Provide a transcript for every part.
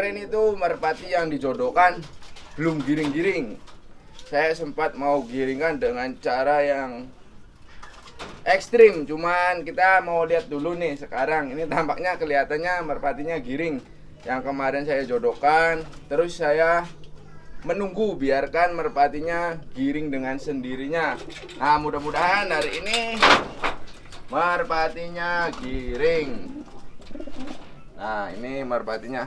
kemarin itu merpati yang dijodohkan belum giring-giring. Saya sempat mau giringkan dengan cara yang ekstrim, cuman kita mau lihat dulu nih sekarang. Ini tampaknya kelihatannya merpatinya giring yang kemarin saya jodohkan. Terus saya menunggu biarkan merpatinya giring dengan sendirinya. Nah, mudah-mudahan hari ini merpatinya giring. Nah, ini merpatinya.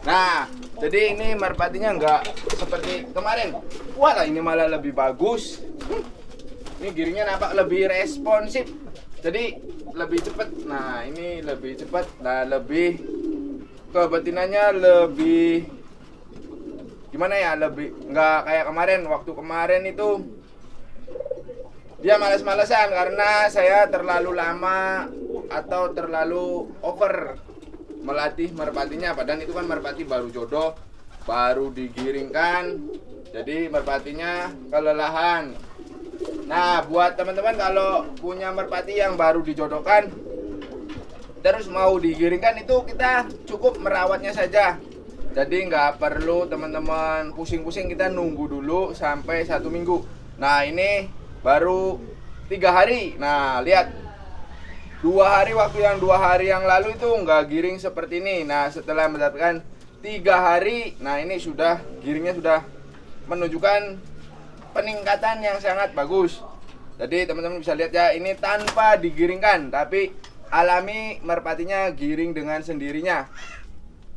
Nah, jadi ini merpatinya nggak seperti kemarin. Wah, ini malah lebih bagus. Ini giringnya nampak lebih responsif. Jadi lebih cepat. Nah, ini lebih cepat. Nah, lebih kebetinannya lebih gimana ya? Lebih nggak kayak kemarin. Waktu kemarin itu dia males-malesan karena saya terlalu lama atau terlalu over melatih merpatinya. Padahal itu kan merpati baru jodoh, baru digiringkan, jadi merpatinya kelelahan. Nah, buat teman-teman kalau punya merpati yang baru dijodohkan terus mau digiringkan, itu kita cukup merawatnya saja. Jadi nggak perlu teman-teman pusing-pusing, kita nunggu dulu sampai 1 minggu. Nah, ini baru 3 hari. Nah, lihat, 2 hari, waktu yang 2 hari yang lalu itu nggak giring seperti ini. Nah, setelah mendapatkan 3 hari, nah ini sudah giringnya sudah menunjukkan peningkatan yang sangat bagus. Jadi teman-teman bisa lihat ya, ini tanpa digiringkan, tapi alami merpatinya giring dengan sendirinya.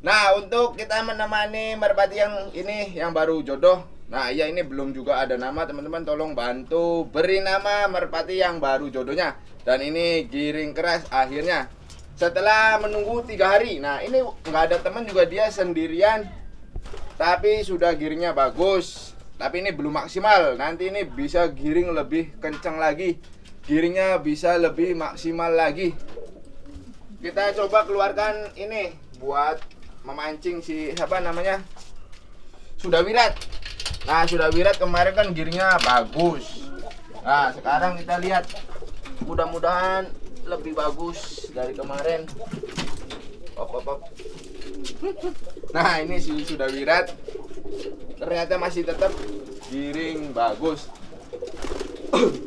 Nah, untuk kita menemani merpati yang ini yang baru jodoh, nah iya, ini belum juga ada nama. Teman-teman tolong bantu beri nama merpati yang baru jodohnya. Dan ini giring keras akhirnya setelah menunggu 3 hari. Nah, ini nggak ada teman juga, dia sendirian, tapi sudah giringnya bagus. Tapi ini belum maksimal. Nanti ini bisa giring lebih kencang lagi, giringnya bisa lebih maksimal lagi. Kita coba keluarkan ini buat memancing si siapa namanya, Sudawirat. Nah, Sudawirat kemarin kan giringnya bagus. Nah, sekarang kita lihat, mudah-mudahan lebih bagus dari kemarin. Op. Nah, ini si Sudawirat ternyata masih tetap giring bagus.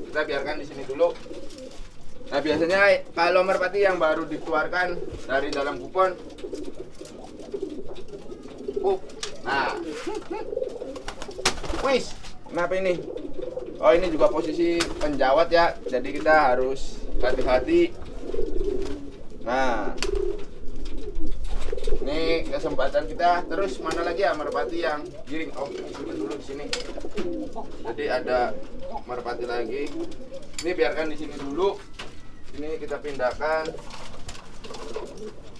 Kita biarkan di sini dulu. Nah, biasanya kalau merpati yang baru dikeluarkan dari dalam kupon, nah, wis, kenapa ini? Oh, ini juga posisi penjawat ya, jadi kita harus hati-hati. Nah, ini kesempatan kita. Terus mana lagi ya merpati yang giring? Oh, ini simpan dulu di sini. Jadi ada merpati lagi. Ini biarkan di sini dulu. Ini kita pindahkan.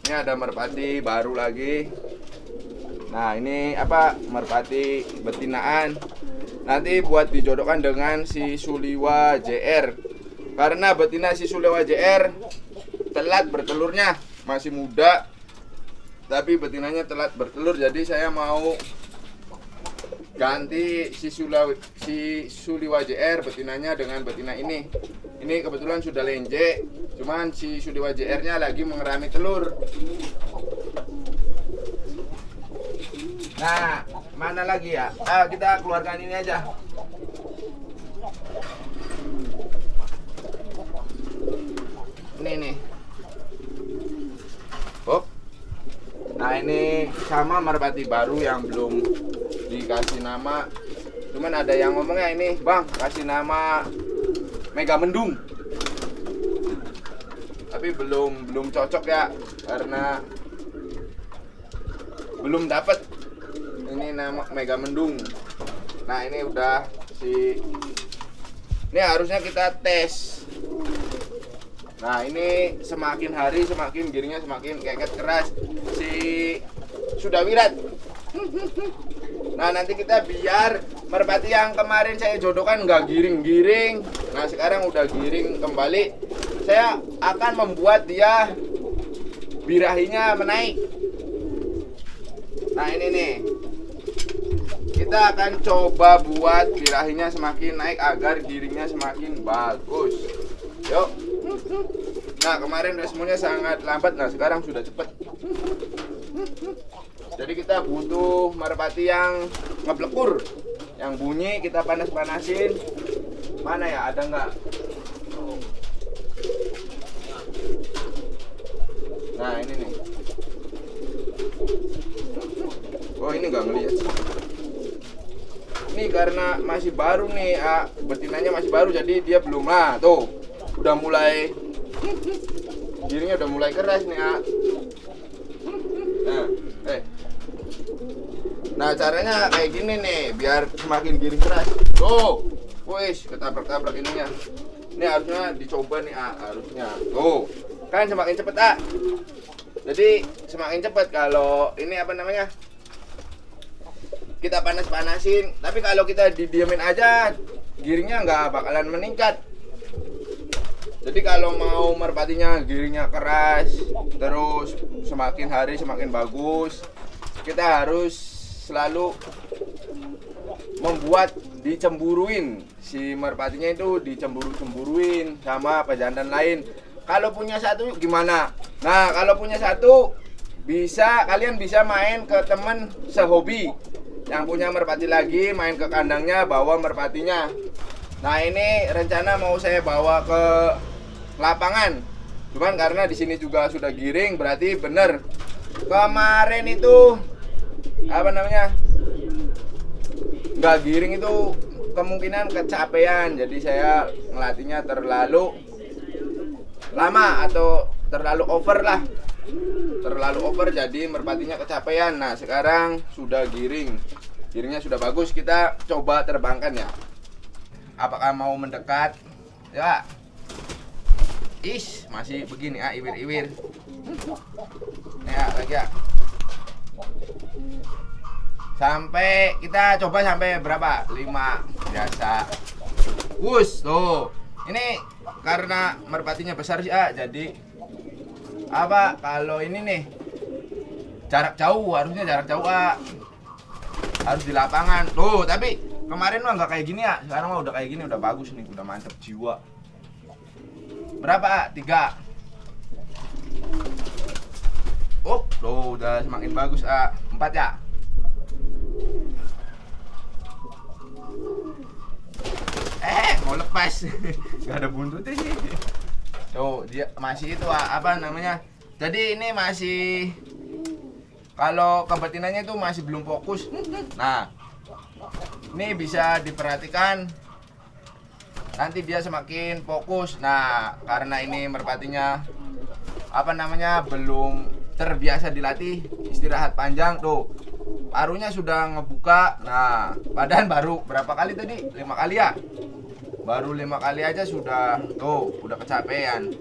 Ini ada merpati baru lagi. Nah, ini apa? Merpati betinaan. Nanti buat dijodohkan dengan si Suliwa JR. Karena betina si Suliwa JR telat bertelurnya, masih muda, tapi betinanya telat bertelur. Jadi saya mau ganti si Suliwa JR betinanya dengan betina ini. Ini kebetulan sudah lenje, cuman si Suliwa JR-nya lagi mengerami telur. Nah, mana lagi ya? Kita keluarkan ini aja. Ini nih. Hop. Nah, ini sama merpati baru yang belum dikasih nama. Cuman ada yang ngomongnya ini, "Bang, kasih nama Mega Mendung." Tapi belum cocok ya, karena belum dapat ini nama Mega Mendung. Nah, ini udah ini harusnya kita tes. Nah, ini semakin hari semakin giringnya semakin keket keras si Sudawirat. Nah, nanti kita biar merpati yang kemarin saya jodohkan nggak giring-giring. Nah, sekarang udah giring kembali. Saya akan membuat dia birahinya menaik. Nah, ini nih, kita akan coba buat birahinya semakin naik agar giringnya semakin bagus. Yuk. Nah, kemarin responnya sangat lambat, nah sekarang sudah cepat. Jadi kita butuh merpati yang ngeblekur, yang bunyi kita panas-panasin. Mana ya, ada nggak? Nah ini nih. Oh ini nggak ngeliat. Ini karena masih baru nih, betinanya masih baru, jadi dia belum lah. Tuh, udah mulai, giringnya udah mulai keras nih. Nah caranya kayak gini nih, biar semakin giring keras. Tuh, wis ketabrak-tabrak ininya. Ini harusnya dicoba nih, harusnya. Tuh, kan semakin cepet, Jadi semakin cepet kalau ini apa namanya, kita panas-panasin. Tapi kalau kita didiemin aja, giringnya nggak bakalan meningkat. Jadi kalau mau merpatinya giringnya keras, terus semakin hari semakin bagus, kita harus selalu membuat dicemburuin. Si merpatinya itu dicemburu-cemburuin sama pejantan lain. Kalau punya satu gimana? Nah kalau punya satu, kalian bisa main ke temen sehobi yang punya merpati lagi, main ke kandangnya, bawa merpatinya. Nah ini rencana mau saya bawa ke lapangan, cuman karena di sini juga sudah giring, berarti bener. Kemarin itu apa namanya, nggak giring itu kemungkinan kecapean, jadi saya ngelatihnya terlalu lama atau terlalu over lah. Terlalu over jadi merpatinya kecapean. Nah sekarang sudah giringnya sudah bagus, kita coba terbangkan ya. Apakah mau mendekat? Ya. Masih begini iwir-iwir. Ya lagi ya. Kita coba sampai berapa? 5 biasa. Tuh. Ini karena merpatinya besar sih, jadi kalau ini nih jarak jauh, harusnya jarak jauh, harus di lapangan. Tuh, tapi kemarin mah nggak kayak gini, sekarang mah udah kayak gini, udah bagus nih, udah mantep jiwa. Berapa? 3. Tuh udah semakin bagus, 4 ya. Mau lepas. Nggak ada buntutnya sih. Tuh, dia masih itu apa namanya? Jadi ini masih, kalau kebetinannya itu masih belum fokus. Nah, ini bisa diperhatikan. Nanti dia semakin fokus. Nah, karena ini merpatinya apa namanya, belum terbiasa dilatih, istirahat panjang. Tuh, paruhnya sudah ngebuka. Nah, badan baru berapa kali tadi? 5 kali ya? Baru 5 kali aja sudah, udah kecapean.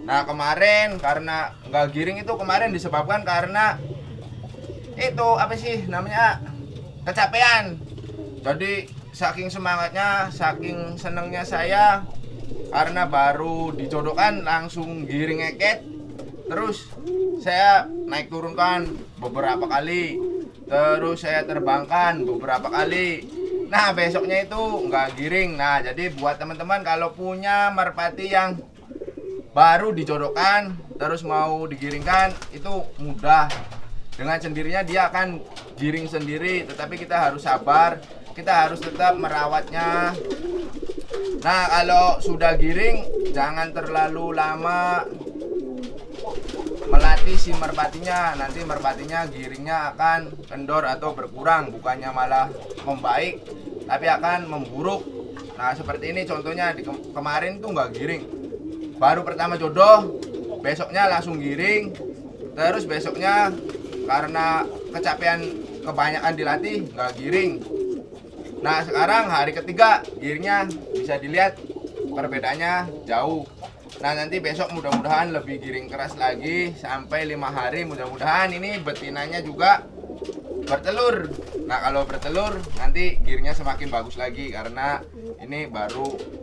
Nah kemarin karena nggak giring itu kemarin disebabkan karena itu apa sih namanya, kecapean. Jadi saking semangatnya, saking senengnya saya, karena baru dijodohkan langsung giring ngeket. Terus saya naik turunkan beberapa kali, terus saya terbangkan beberapa kali. Nah besoknya itu nggak giring. Nah jadi buat teman-teman kalau punya merpati yang baru dijodohkan terus mau digiringkan, itu mudah. Dengan sendirinya dia akan giring sendiri, tetapi kita harus sabar, kita harus tetap merawatnya. Nah kalau sudah giring, jangan terlalu lama melatih si merpatinya. Nanti merpatinya giringnya akan kendor atau berkurang, bukannya malah membaik, tapi akan memburuk. Nah seperti ini contohnya, kemarin tuh nggak giring, baru pertama jodoh, besoknya langsung giring. Terus besoknya karena kecapean kebanyakan dilatih, nggak giring. Nah sekarang hari ketiga giringnya bisa dilihat perbedaannya jauh. Nah nanti besok mudah-mudahan lebih giring keras lagi sampai 5 hari, mudah-mudahan ini betinanya juga bertelur. Nah kalau bertelur nanti giringnya semakin bagus lagi, karena ini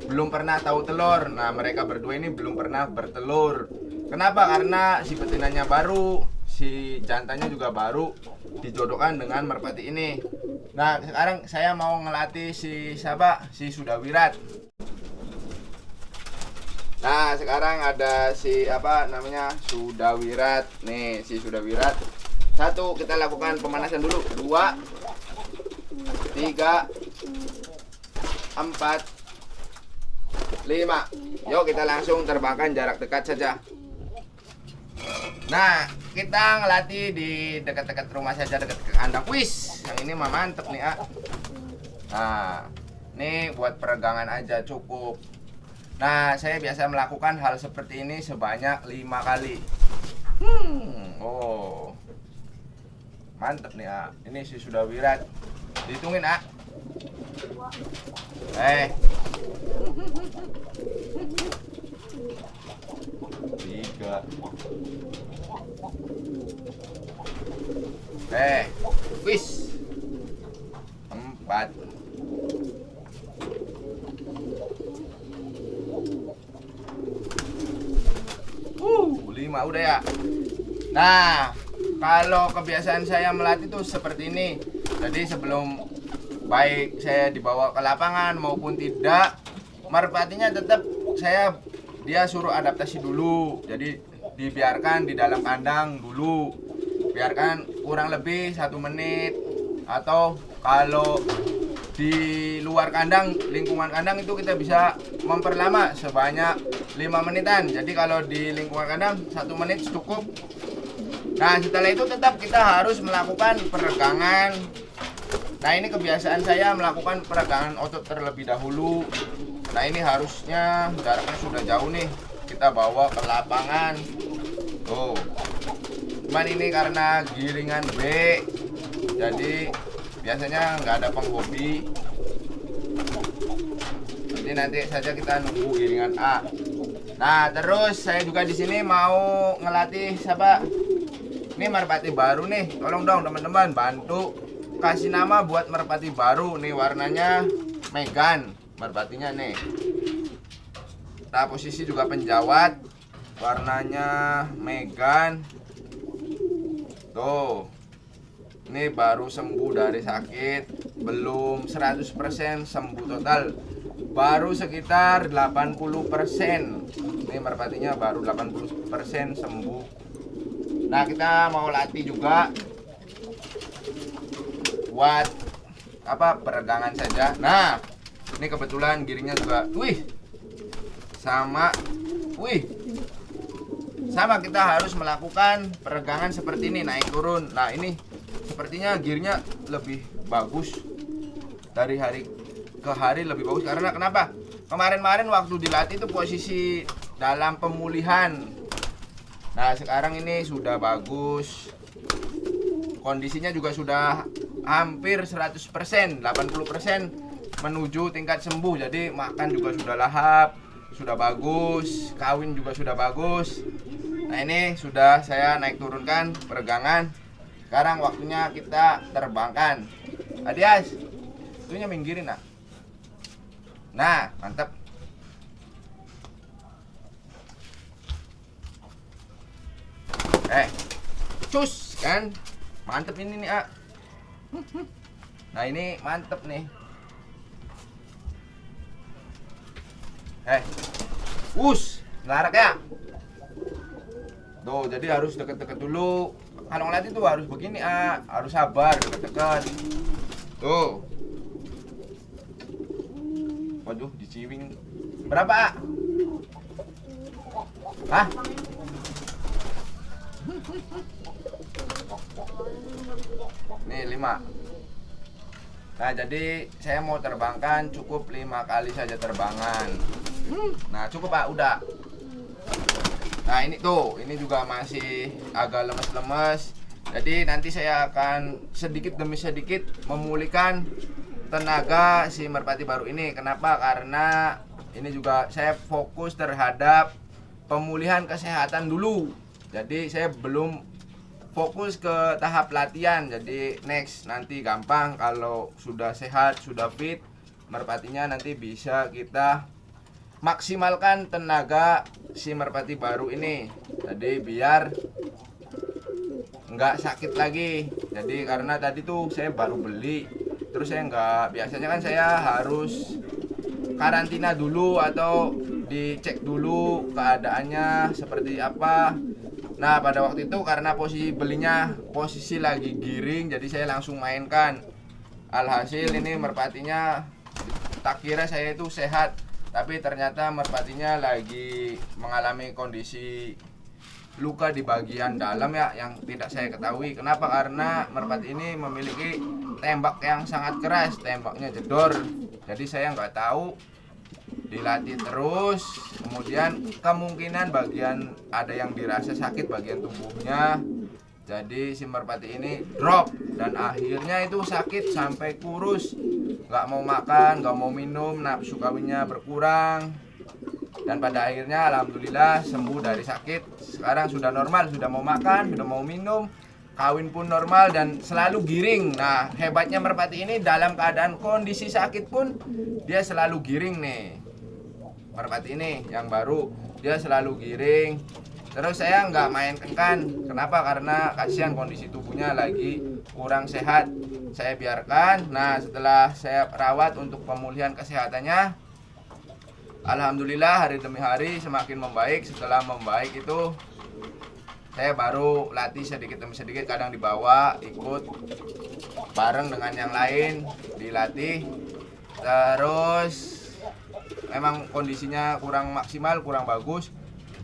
belum pernah tahu telur. Nah mereka berdua ini belum pernah bertelur. Kenapa? Karena si betinanya baru, si jantannya juga baru dijodohkan dengan merpati ini. Nah sekarang saya mau ngelatih si Sudawirat. Nah, sekarang ada si apa namanya Sudawirat. Nih, si Sudawirat. 1, kita lakukan pemanasan dulu. 2, 3, 4, 5. Yuk kita langsung terbangkan jarak dekat saja. Nah, kita ngelatih di dekat-dekat rumah saja, dekat ke kandang. Wis, yang ini mah mantep nih, ah. Nah, ini buat peregangan aja cukup. Nah, saya biasa melakukan hal seperti ini sebanyak 5 kali. Oh, mantep nih, ah. Ini si Sudawirat. Dihitungin, ah. 3. Wis. 4. 5 udah ya. Nah, kalau kebiasaan saya melatih tuh seperti ini. Jadi sebelum baik saya dibawa ke lapangan maupun tidak, merpatinya tetap dia suruh adaptasi dulu. Jadi dibiarkan di dalam kandang dulu. Biarkan kurang lebih 1 menit, atau kalau di luar kandang, lingkungan kandang itu kita bisa memperlama sebanyak 5 menitan. Jadi kalau di lingkungan kandang 1 menit cukup. Nah, setelah itu tetap kita harus melakukan peregangan. Nah, ini kebiasaan saya melakukan peregangan otot terlebih dahulu. Nah, ini harusnya jaraknya sudah jauh nih, kita bawa ke lapangan. Tuh. Cuman ini karena giringan B, jadi biasanya nggak ada penghobi. Jadi nanti saja kita nunggu giringan A. Nah, terus saya juga di sini mau ngelatih siapa? Ini merpati baru nih. Tolong dong teman-teman bantu kasih nama buat merpati baru. Nih warnanya Megan, merpatinya nih. Nah, posisi juga penjawat. Warnanya Megan. Tuh. Ini baru sembuh dari sakit, belum 100% sembuh total. Baru sekitar 80%. Ini merpatinya baru 80% sembuh. Nah, kita mau latih juga buat apa? Peregangan saja. Nah, ini kebetulan giringnya juga sama kita harus melakukan peregangan seperti ini, naik turun. Nah, ini sepertinya gearnya lebih bagus dari hari ke hari, lebih bagus. Karena kenapa? Kemarin-kemarin waktu dilatih itu posisi dalam pemulihan. Nah, sekarang ini sudah bagus. Kondisinya juga sudah hampir 100%, 80% menuju tingkat sembuh. Jadi makan juga sudah lahap, sudah bagus, kawin juga sudah bagus. Nah, ini sudah saya naik turunkan peregangan. Sekarang waktunya kita terbangkan. Adias, itunya minggirin, nak. Nah, mantap. Cus kan, mantep ini nih, ah. Nah, ini mantep nih. Ngelarak ya. Tuh, jadi harus deket-deket dulu. Kalau ngelatih tuh harus begini, ah. Harus sabar, deket-deket. Tuh. Waduh, diciwing. Berapa, ah? Hah? Nih 5. Nah, jadi saya mau terbangkan cukup 5 kali saja terbangan. Nah, cukup, Pak, udah. Nah, ini tuh, ini juga masih agak lemes-lemes. Jadi nanti saya akan sedikit demi sedikit memulihkan tenaga si merpati baru ini. Kenapa? Karena ini juga saya fokus terhadap pemulihan kesehatan dulu. Jadi saya belum fokus ke tahap latihan. Jadi next, nanti gampang kalau sudah sehat, sudah fit, merpatinya nanti bisa kita maksimalkan tenaga si merpati baru ini. Jadi biar nggak sakit lagi. Jadi karena tadi tuh saya baru beli, terus saya nggak, biasanya kan saya harus karantina dulu atau dicek dulu keadaannya seperti apa. Nah pada waktu itu karena posisi lagi giring, jadi saya langsung mainkan. Alhasil ini merpatinya tak kira saya itu sehat, tapi ternyata merpatinya lagi mengalami kondisi luka di bagian dalam ya, yang tidak saya ketahui. Kenapa? Karena merpati ini memiliki tembak yang sangat keras, tembaknya jedor. Jadi saya nggak tahu, dilatih terus, kemudian kemungkinan bagian ada yang dirasa sakit bagian tubuhnya. Jadi si merpati ini drop dan akhirnya itu sakit sampai kurus, nggak mau makan, nggak mau minum, nafsu kawinnya berkurang. Dan pada akhirnya alhamdulillah sembuh dari sakit. Sekarang sudah normal, sudah mau makan, sudah mau minum, kawin pun normal dan selalu giring. Nah hebatnya merpati ini dalam keadaan kondisi sakit pun dia selalu giring nih. Merpati ini yang baru, dia selalu giring. Terus saya nggak mainkan. Kenapa? Karena kasihan kondisi tubuhnya lagi kurang sehat. Saya biarkan. Nah setelah saya rawat untuk pemulihan kesehatannya, alhamdulillah hari demi hari semakin membaik. Setelah membaik itu saya baru latih sedikit demi sedikit, kadang dibawa ikut bareng dengan yang lain dilatih. Terus memang kondisinya kurang maksimal, kurang bagus,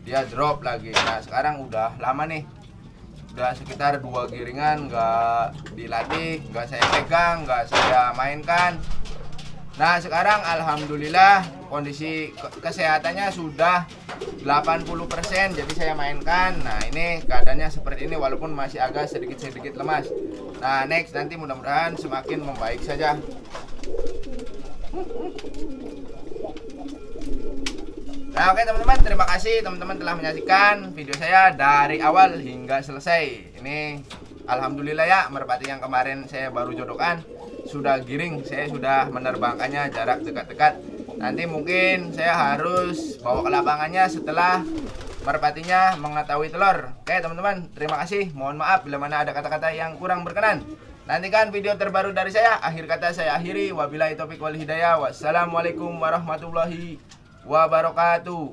dia drop lagi. Nah sekarang udah lama nih, udah sekitar 2 giringan nggak dilatih, nggak saya pegang, nggak saya mainkan. Nah sekarang alhamdulillah kondisi kesehatannya sudah 80%, jadi saya mainkan. Nah ini keadaannya seperti ini walaupun masih agak sedikit-sedikit lemas. Nah next nanti mudah-mudahan semakin membaik saja. Nah oke teman-teman, terima kasih teman-teman telah menyaksikan video saya dari awal hingga selesai. Ini alhamdulillah ya, merpati yang kemarin saya baru jodohkan sudah giring, saya sudah menerbangkannya jarak dekat-dekat. Nanti mungkin saya harus bawa ke lapangannya setelah merpatinya mengetahui telur. Oke teman-teman, terima kasih. Mohon maaf bila mana ada kata-kata yang kurang berkenan. Nantikan video terbaru dari saya. Akhir kata saya akhiri. Wabillahi taufiq wal hidayah. Wassalamualaikum warahmatullahi wabarakatuh.